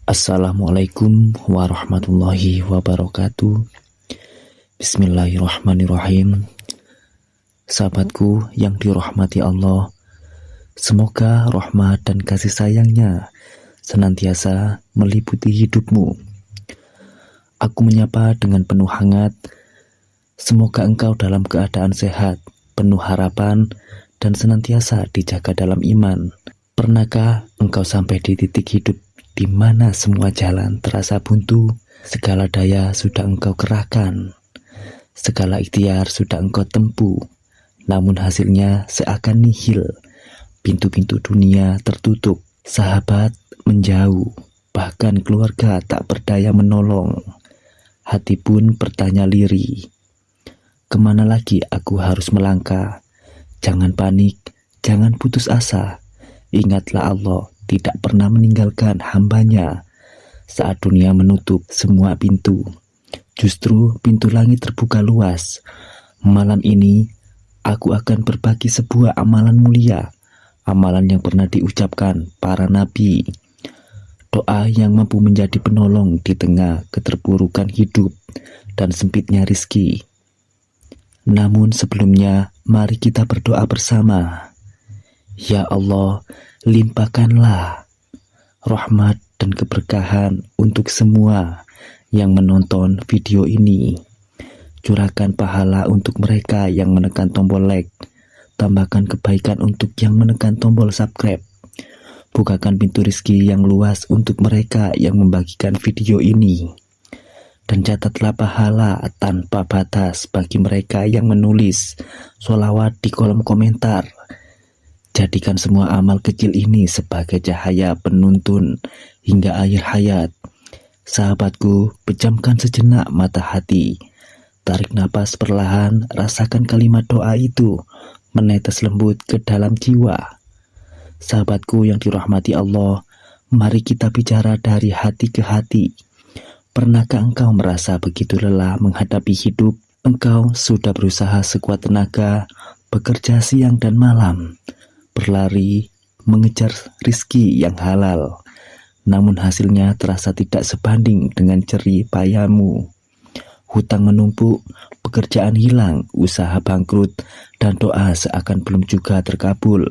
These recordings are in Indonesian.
Assalamualaikum warahmatullahi wabarakatuh. Bismillahirrahmanirrahim. Sahabatku yang dirahmati Allah, semoga rahmat dan kasih sayangnya senantiasa meliputi hidupmu. Aku menyapa dengan penuh hangat. Semoga engkau dalam keadaan sehat, penuh harapan, dan senantiasa dijaga dalam iman. Pernahkah engkau sampai di titik hidup di mana semua jalan terasa buntu, segala daya sudah engkau kerahkan, segala ikhtiar sudah engkau tempuh, namun hasilnya seakan nihil. Pintu-pintu dunia tertutup, sahabat menjauh, bahkan keluarga tak berdaya menolong. Hati pun bertanya lirih, kemana lagi aku harus melangkah? Jangan panik, jangan putus asa. Ingatlah Allah tidak pernah meninggalkan hambanya saat dunia menutup semua pintu. Justru pintu langit terbuka luas. Malam ini aku akan berbagi sebuah amalan mulia, amalan yang pernah diucapkan para nabi, doa yang mampu menjadi penolong di tengah keterpurukan hidup dan sempitnya rizki. Namun sebelumnya, mari kita berdoa bersama. Ya Allah, limpahkanlah rahmat dan keberkahan untuk semua yang menonton video ini. Curahkan pahala untuk mereka yang menekan tombol like. Tambahkan kebaikan untuk yang menekan tombol subscribe. Bukakan pintu rezeki yang luas untuk mereka yang membagikan video ini. Dan catatlah pahala tanpa batas bagi mereka yang menulis sholawat di kolom komentar. Jadikan semua amal kecil ini sebagai cahaya penuntun hingga akhir hayat. Sahabatku, pejamkan sejenak mata hati. Tarik napas perlahan, rasakan kalimat doa itu menetes lembut ke dalam jiwa. Sahabatku yang dirahmati Allah, mari kita bicara dari hati ke hati. Pernahkah engkau merasa begitu lelah menghadapi hidup? Engkau sudah berusaha sekuat tenaga, bekerja siang dan malam, berlari, mengejar rizki yang halal, namun hasilnya terasa tidak sebanding dengan jerih payahmu. Hutang menumpuk, pekerjaan hilang, usaha bangkrut, dan doa seakan belum juga terkabul.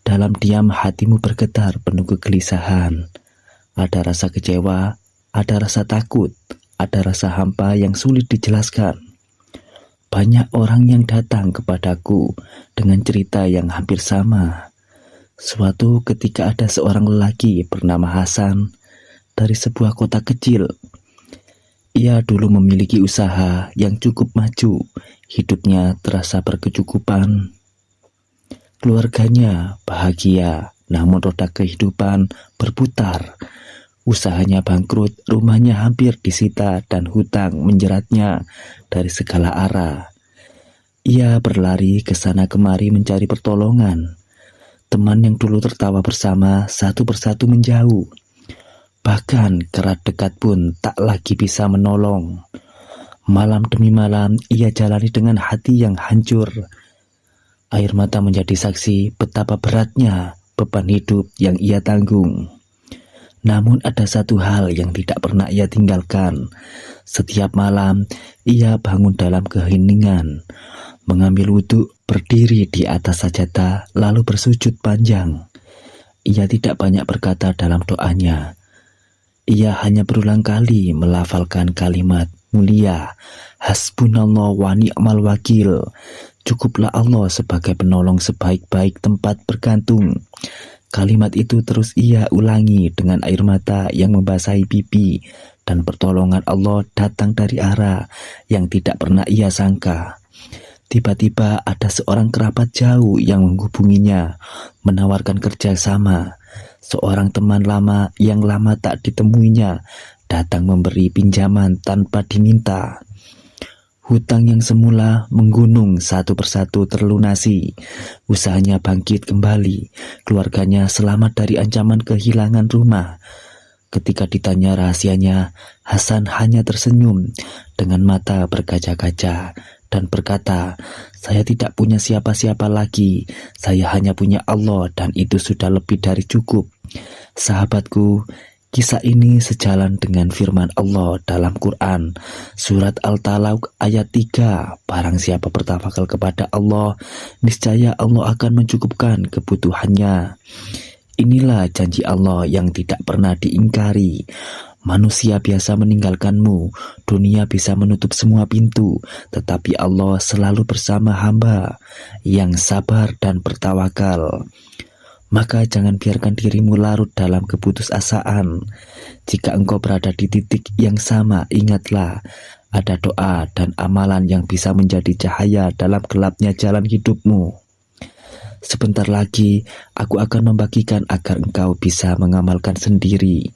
Dalam diam hatimu bergetar penuh kegelisahan. Ada rasa kecewa, ada rasa takut, ada rasa hampa yang sulit dijelaskan. Banyak orang yang datang kepadaku dengan cerita yang hampir sama. Suatu ketika ada seorang lelaki bernama Hasan dari sebuah kota kecil. Ia dulu memiliki usaha yang cukup maju, hidupnya terasa berkecukupan. Keluarganya bahagia, namun roda kehidupan berputar. Usahanya bangkrut, rumahnya hampir disita, dan hutang menjeratnya dari segala arah. Ia berlari ke sana kemari mencari pertolongan. Teman yang dulu tertawa bersama satu persatu menjauh. Bahkan kerat dekat pun tak lagi bisa menolong. Malam demi malam ia jalani dengan hati yang hancur. Air mata menjadi saksi betapa beratnya beban hidup yang ia tanggung. Namun ada satu hal yang tidak pernah ia tinggalkan. Setiap malam ia bangun dalam keheningan, mengambil wudhu, berdiri di atas sajadah, lalu bersujud panjang. Ia tidak banyak berkata dalam doanya. Ia hanya berulang kali melafalkan kalimat mulia, Hasbunallah wa ni'mal wakil. Cukuplah Allah sebagai penolong sebaik-baik tempat bergantung. Kalimat itu terus ia ulangi dengan air mata yang membasahi pipi, dan pertolongan Allah datang dari arah yang tidak pernah ia sangka. Tiba-tiba ada seorang kerabat jauh yang menghubunginya, menawarkan kerjasama. Seorang teman lama yang lama tak ditemuinya datang memberi pinjaman tanpa diminta. Hutang yang semula menggunung satu persatu terlunasi. Usahanya bangkit kembali. Keluarganya selamat dari ancaman kehilangan rumah. Ketika ditanya rahasianya, Hasan hanya tersenyum dengan mata berkaca-kaca dan berkata, "Saya tidak punya siapa-siapa lagi. Saya hanya punya Allah, dan itu sudah lebih dari cukup." Sahabatku, Kisah ini sejalan dengan firman Allah dalam Quran, surat Al-Talaq ayat 3. Barang siapa bertawakal kepada Allah, niscaya Allah akan mencukupkan kebutuhannya. Inilah janji Allah yang tidak pernah diingkari. Manusia biasa meninggalkanmu, dunia bisa menutup semua pintu, tetapi Allah selalu bersama hamba yang sabar dan bertawakal. Maka jangan biarkan dirimu larut dalam keputusasaan. Jika engkau berada di titik yang sama, ingatlah, ada doa dan amalan yang bisa menjadi cahaya dalam gelapnya jalan hidupmu. Sebentar lagi, aku akan membagikan agar engkau bisa mengamalkan sendiri.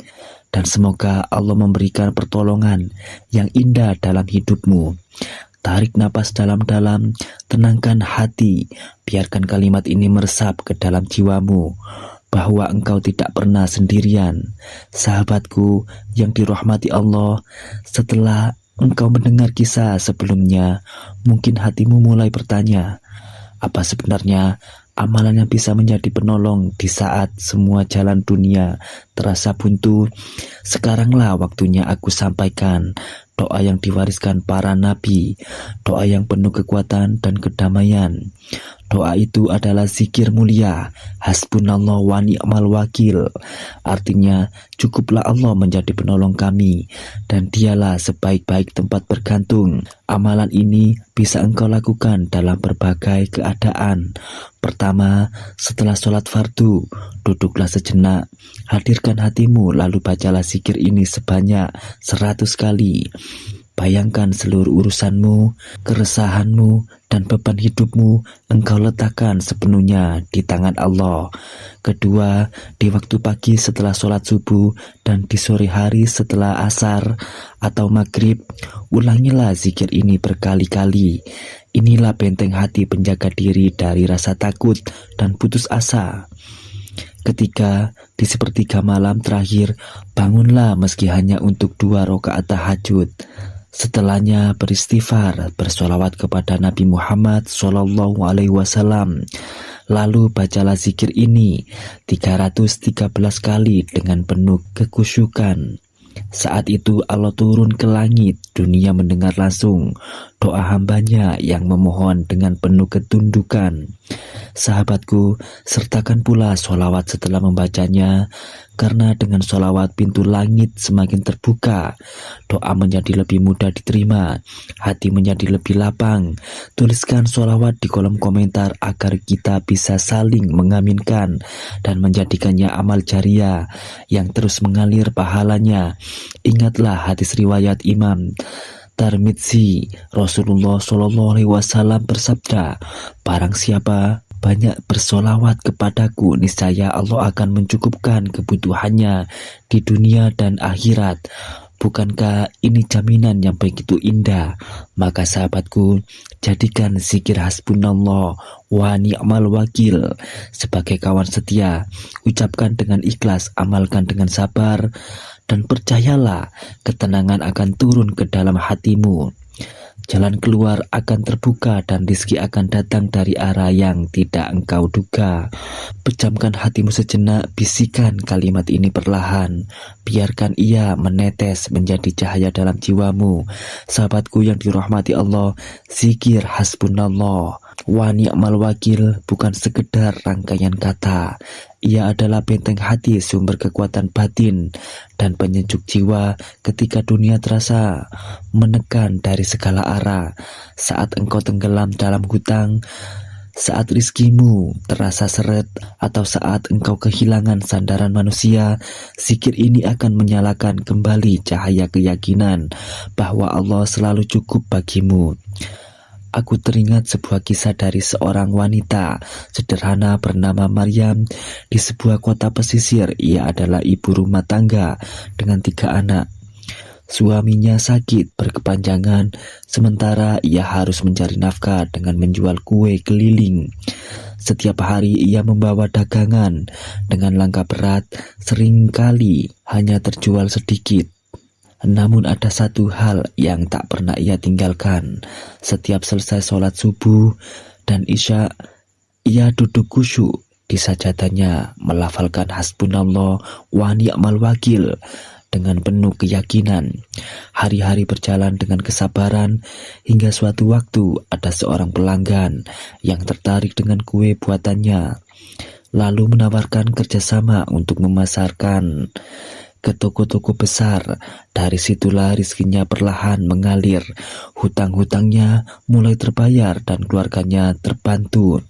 Dan semoga Allah memberikan pertolongan yang indah dalam hidupmu. Tarik napas dalam-dalam, tenangkan hati, biarkan kalimat ini meresap ke dalam jiwamu, bahwa engkau tidak pernah sendirian. Sahabatku yang dirahmati Allah, setelah engkau mendengar kisah sebelumnya, mungkin hatimu mulai bertanya, apa sebenarnya amalan yang bisa menjadi penolong di saat semua jalan dunia terasa buntu? Sekaranglah waktunya aku sampaikan doa yang diwariskan para nabi, doa yang penuh kekuatan dan kedamaian. Doa itu adalah zikir mulia, hasbunallah wa ni'mal wakil. Artinya, cukuplah Allah menjadi penolong kami, dan dialah sebaik-baik tempat bergantung. Amalan ini bisa engkau lakukan dalam berbagai keadaan. Pertama, setelah sholat fardu, duduklah sejenak, hadirkan hatimu, lalu bacalah zikir ini sebanyak 100 kali. Bayangkan seluruh urusanmu, keresahanmu, dan beban hidupmu engkau letakkan sepenuhnya di tangan Allah. Kedua, di waktu pagi setelah sholat subuh dan di sore hari setelah asar atau maghrib, ulangilah zikir ini berkali-kali. Inilah benteng hati penjaga diri dari rasa takut dan putus asa. Ketiga, di sepertiga malam terakhir, bangunlah meski hanya untuk 2 rakaat tahajud. Setelahnya beristighfar, bersolawat kepada Nabi Muhammad SAW. Lalu bacalah zikir ini 313 kali dengan penuh kekhusyukan. Saat itu Allah turun ke langit, dunia mendengar langsung doa hambanya yang memohon dengan penuh ketundukan. Sahabatku, sertakan pula sholawat setelah membacanya, karena dengan sholawat pintu langit semakin terbuka, doa menjadi lebih mudah diterima, hati menjadi lebih lapang. Tuliskan sholawat di kolom komentar agar kita bisa saling mengaminkan dan menjadikannya amal jariah yang terus mengalir pahalanya. Ingatlah hadis riwayat Imam Tirmidzi, Rasulullah SAW bersabda, barang siapa banyak bersolawat kepadaku, niscaya Allah akan mencukupkan kebutuhannya di dunia dan akhirat. Bukankah ini jaminan yang begitu indah? Maka sahabatku, jadikan zikir hasbunallah wa ni'mal wakil sebagai kawan setia. Ucapkan dengan ikhlas, amalkan dengan sabar, dan percayalah ketenangan akan turun ke dalam hatimu. Jalan keluar akan terbuka dan rezeki akan datang dari arah yang tidak engkau duga. Pejamkan hatimu sejenak, bisikan kalimat ini perlahan. Biarkan ia menetes menjadi cahaya dalam jiwamu. Sahabatku yang dirahmati Allah, zikir hasbunallah wa ni'mal wakil bukan sekedar rangkaian kata. Ia adalah benteng hati, sumber kekuatan batin, dan penyejuk jiwa ketika dunia terasa menekan dari segala arah. Saat engkau tenggelam dalam hutang, saat rizkimu terasa seret, atau saat engkau kehilangan sandaran manusia, zikir ini akan menyalakan kembali cahaya keyakinan bahwa Allah selalu cukup bagimu. Aku teringat sebuah kisah dari seorang wanita sederhana bernama Maryam di sebuah kota pesisir. Ia adalah ibu rumah tangga dengan 3 anak. Suaminya sakit berkepanjangan, sementara ia harus mencari nafkah dengan menjual kue keliling. Setiap hari ia membawa dagangan dengan langkah berat, seringkali hanya terjual sedikit. Namun ada satu hal yang tak pernah ia tinggalkan. Setiap selesai sholat subuh dan isya, ia duduk khusyuk di sajadahnya melafalkan hasbunallah wa ni'mal wakil dengan penuh keyakinan. Hari-hari berjalan dengan kesabaran hingga suatu waktu ada seorang pelanggan yang tertarik dengan kue buatannya, lalu menawarkan kerjasama untuk memasarkan ke toko-toko besar. Dari situlah rizkinya perlahan mengalir, hutang-hutangnya mulai terbayar dan keluarganya terbantu.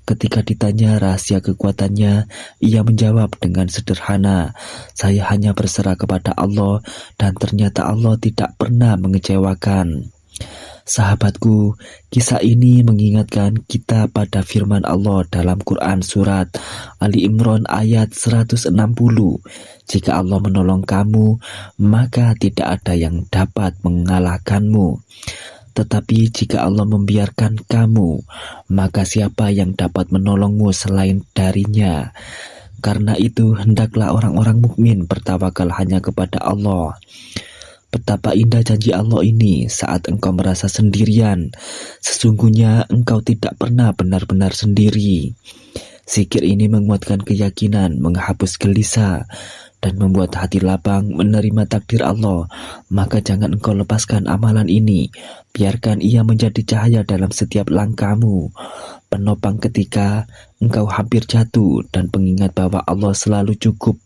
Ketika ditanya rahasia kekuatannya, ia menjawab dengan sederhana, "Saya hanya berserah kepada Allah dan ternyata Allah tidak pernah mengecewakan." Sahabatku, kisah ini mengingatkan kita pada firman Allah dalam Quran surat Ali Imran ayat 160. Jika Allah menolong kamu, maka tidak ada yang dapat mengalahkanmu. Tetapi jika Allah membiarkan kamu, maka siapa yang dapat menolongmu selain darinya? Karena itu hendaklah orang-orang mukmin bertawakal hanya kepada Allah. Betapa indah janji Allah ini saat engkau merasa sendirian. Sesungguhnya engkau tidak pernah benar-benar sendiri. Zikir ini menguatkan keyakinan, menghapus gelisah, dan membuat hati lapang menerima takdir Allah. Maka jangan engkau lepaskan amalan ini. Biarkan ia menjadi cahaya dalam setiap langkahmu, penopang ketika engkau hampir jatuh, dan pengingat bahwa Allah selalu cukup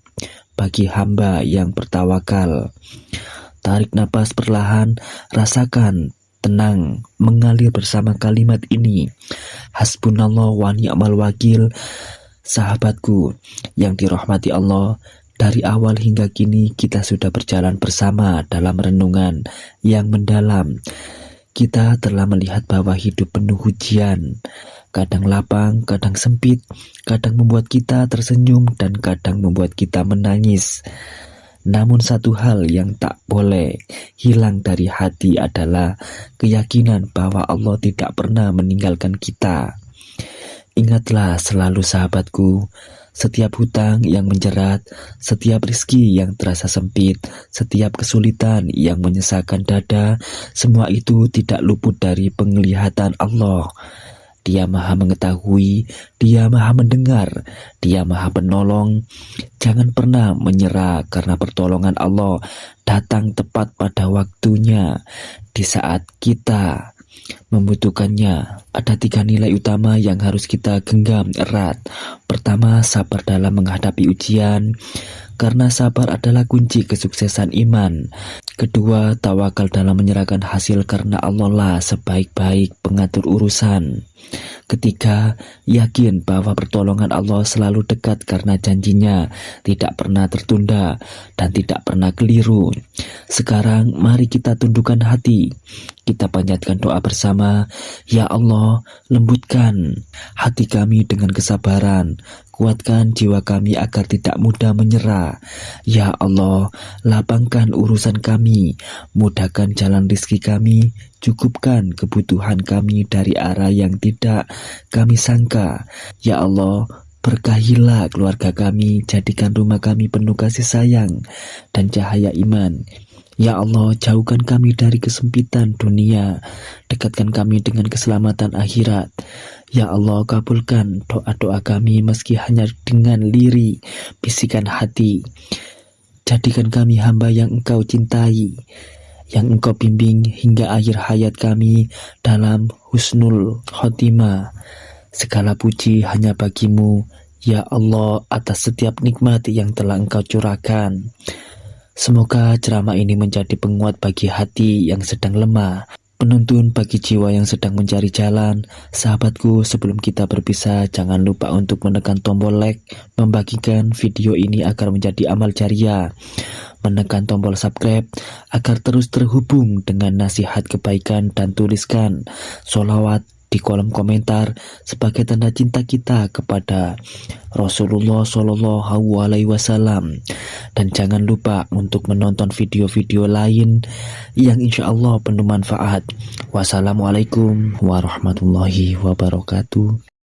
bagi hamba yang bertawakal. Tarik napas perlahan, rasakan tenang mengalir bersama kalimat ini. Hasbunallah wa ni'mal wakil. Sahabatku yang dirahmati Allah, dari awal hingga kini kita sudah berjalan bersama dalam renungan yang mendalam. Kita telah melihat bahwa hidup penuh ujian, kadang lapang, kadang sempit, kadang membuat kita tersenyum dan kadang membuat kita menangis. Namun satu hal yang tak boleh hilang dari hati adalah keyakinan bahwa Allah tidak pernah meninggalkan kita. Ingatlah selalu sahabatku, setiap hutang yang menjerat, setiap rizki yang terasa sempit, setiap kesulitan yang menyesakkan dada, semua itu tidak luput dari penglihatan Allah. Dia maha mengetahui, Dia maha mendengar, Dia maha penolong. Jangan pernah menyerah karena pertolongan Allah datang tepat pada waktunya di saat kita membutuhkannya. Ada 3 nilai utama yang harus kita genggam erat. Pertama, sabar dalam menghadapi ujian, karena sabar adalah kunci kesuksesan iman. Kedua, tawakal dalam menyerahkan hasil karena Allah lah sebaik-baik pengatur urusan. Ketiga, yakin bahwa pertolongan Allah selalu dekat karena janjinya tidak pernah tertunda dan tidak pernah keliru. Sekarang mari kita tundukkan hati, kita panjatkan doa bersama. Ya Allah, lembutkan hati kami dengan kesabaran, kuatkan jiwa kami agar tidak mudah menyerah. Ya Allah, lapangkan urusan kami, mudahkan jalan rezeki kami, cukupkan kebutuhan kami dari arah yang tidak kami sangka. Ya Allah, berkahilah keluarga kami, jadikan rumah kami penuh kasih sayang dan cahaya iman. Ya Allah, jauhkan kami dari kesempitan dunia, dekatkan kami dengan keselamatan akhirat. Ya Allah, kabulkan doa-doa kami meski hanya dengan lirih bisikan hati. Jadikan kami hamba yang Engkau cintai, yang Engkau bimbing hingga akhir hayat kami dalam husnul khotimah. Segala puji hanya bagimu, ya Allah, atas setiap nikmat yang telah Engkau curahkan. Semoga ceramah ini menjadi penguat bagi hati yang sedang lemah, penuntun bagi jiwa yang sedang mencari jalan. Sahabatku, sebelum kita berpisah, jangan lupa untuk menekan tombol like, membagikan video ini agar menjadi amal jariah, menekan tombol subscribe agar terus terhubung dengan nasihat kebaikan, dan tuliskan sholawat di kolom komentar sebagai tanda cinta kita kepada Rasulullah Shallallahu Alaihi Wasallam. Dan jangan lupa untuk menonton video-video lain yang insya Allah penuh manfaat. Wassalamualaikum warahmatullahi wabarakatuh.